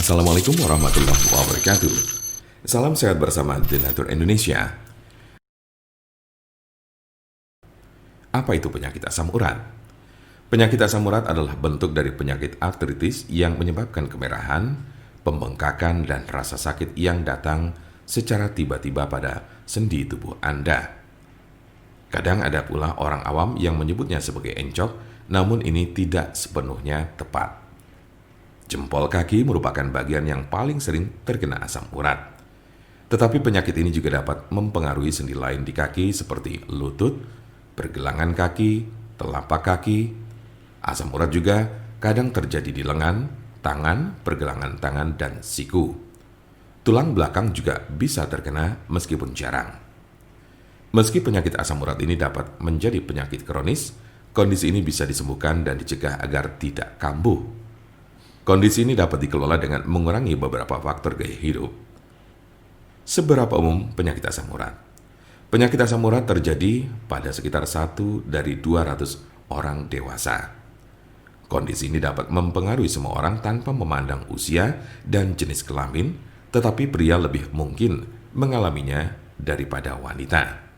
Assalamualaikum warahmatullahi wabarakatuh. Salam sehat bersama Denatur Indonesia. Apa itu penyakit asam urat? Penyakit asam urat adalah bentuk dari penyakit artritis yang menyebabkan kemerahan, pembengkakan, dan rasa sakit yang datang secara tiba-tiba pada sendi tubuh Anda. Kadang ada pula orang awam yang menyebutnya sebagai encok, namun ini tidak sepenuhnya tepat. Jempol kaki merupakan bagian yang paling sering terkena asam urat. Tetapi penyakit ini juga dapat mempengaruhi sendi lain di kaki seperti lutut, pergelangan kaki, telapak kaki. Asam urat juga kadang terjadi di lengan, tangan, pergelangan tangan, dan siku. Tulang belakang juga bisa terkena meskipun jarang. Meski penyakit asam urat ini dapat menjadi penyakit kronis, kondisi ini bisa disembuhkan dan dicegah agar tidak kambuh. Kondisi ini dapat dikelola dengan mengurangi beberapa faktor gaya hidup. Seberapa umum penyakit asam urat? Penyakit asam urat terjadi pada sekitar 1 dari 200 orang dewasa. Kondisi ini dapat mempengaruhi semua orang tanpa memandang usia dan jenis kelamin, tetapi pria lebih mungkin mengalaminya daripada wanita.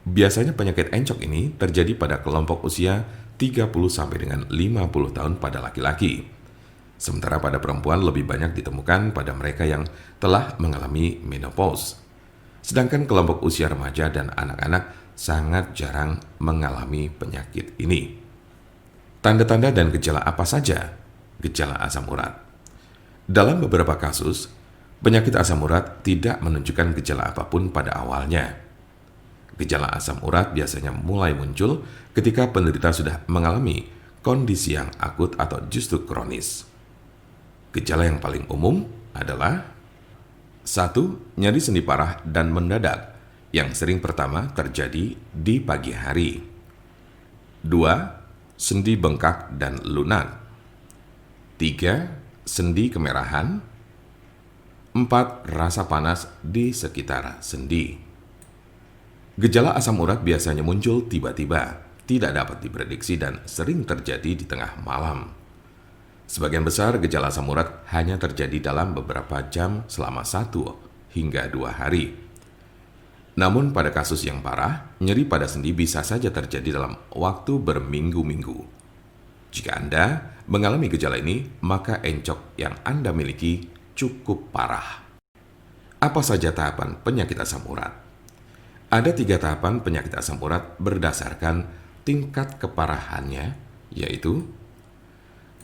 Biasanya penyakit encok ini terjadi pada kelompok usia 30 sampai dengan 50 tahun pada laki-laki. Sementara pada perempuan lebih banyak ditemukan pada mereka yang telah mengalami menopause. Sedangkan kelompok usia remaja dan anak-anak sangat jarang mengalami penyakit ini. Tanda-tanda dan gejala apa saja gejala asam urat? Dalam beberapa kasus, penyakit asam urat tidak menunjukkan gejala apapun pada awalnya. Gejala asam urat biasanya mulai muncul ketika penderita sudah mengalami kondisi yang akut atau justru kronis. Gejala yang paling umum adalah 1. Nyeri sendi parah dan mendadak yang sering pertama terjadi di pagi hari. 2. Sendi bengkak dan lunak. 3. Sendi kemerahan. 4. Rasa panas di sekitar sendi. Gejala asam urat biasanya muncul tiba-tiba, tidak dapat diprediksi dan sering terjadi di tengah malam. Sebagian besar gejala asam urat hanya terjadi dalam beberapa jam selama 1 hingga 2 hari. Namun pada kasus yang parah, nyeri pada sendi bisa saja terjadi dalam waktu berminggu-minggu. Jika Anda mengalami gejala ini, maka encok yang Anda miliki cukup parah. Apa saja tahapan penyakit asam urat? Ada 3 tahapan penyakit asam urat berdasarkan tingkat keparahannya, yaitu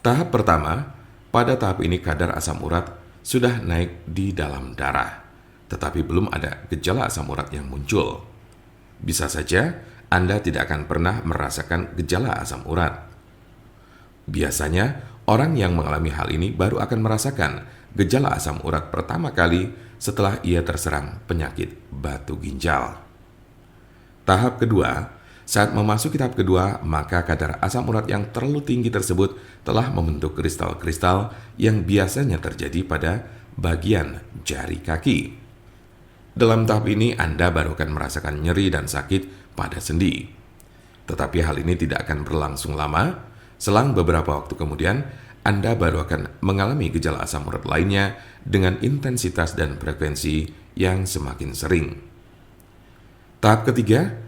tahap pertama, pada tahap ini kadar asam urat sudah naik di dalam darah, tetapi belum ada gejala asam urat yang muncul. Bisa saja Anda tidak akan pernah merasakan gejala asam urat. Biasanya, orang yang mengalami hal ini baru akan merasakan gejala asam urat pertama kali setelah ia terserang penyakit batu ginjal. Tahap kedua, saat memasuki tahap kedua, maka kadar asam urat yang terlalu tinggi tersebut telah membentuk kristal-kristal yang biasanya terjadi pada bagian jari kaki. Dalam tahap ini, Anda baru akan merasakan nyeri dan sakit pada sendi. Tetapi hal ini tidak akan berlangsung lama. Selang beberapa waktu kemudian, Anda baru akan mengalami gejala asam urat lainnya dengan intensitas dan frekuensi yang semakin sering. Tahap ketiga,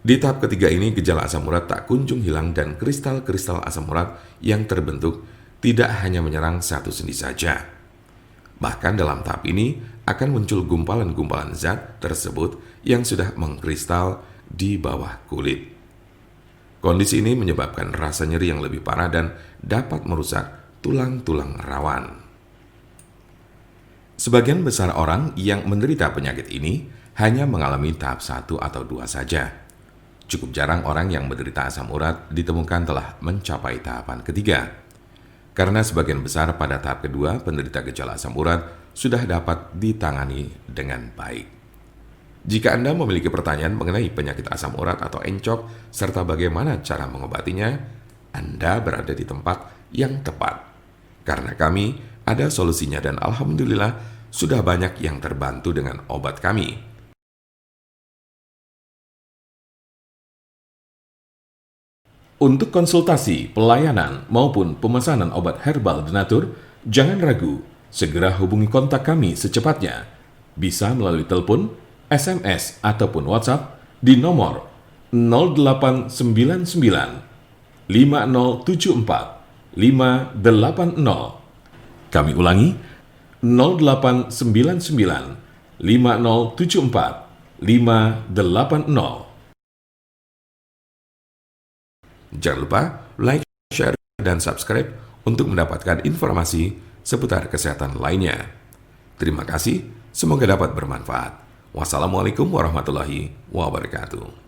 di tahap ketiga ini gejala asam urat tak kunjung hilang dan kristal-kristal asam urat yang terbentuk tidak hanya menyerang satu sendi saja. Bahkan dalam tahap ini akan muncul gumpalan-gumpalan zat tersebut yang sudah mengkristal di bawah kulit. Kondisi ini menyebabkan rasa nyeri yang lebih parah dan dapat merusak tulang-tulang rawan. Sebagian besar orang yang menderita penyakit ini hanya mengalami tahap 1 atau 2 saja. Cukup jarang orang yang menderita asam urat ditemukan telah mencapai tahapan ketiga. Karena sebagian besar pada tahap kedua penderita gejala asam urat sudah dapat ditangani dengan baik. Jika Anda memiliki pertanyaan mengenai penyakit asam urat atau encok serta bagaimana cara mengobatinya, Anda berada di tempat yang tepat. Karena kami ada solusinya dan alhamdulillah sudah banyak yang terbantu dengan obat kami. Untuk konsultasi, pelayanan, maupun pemesanan obat herbal Denatur, jangan ragu. Segera hubungi kontak kami secepatnya. Bisa melalui telepon, SMS, ataupun WhatsApp di nomor 0899 5074 580. Kami ulangi, 0899 5074 580. Jangan lupa like, share, dan subscribe untuk mendapatkan informasi seputar kesehatan lainnya. Terima kasih, semoga dapat bermanfaat. Wassalamualaikum warahmatullahi wabarakatuh.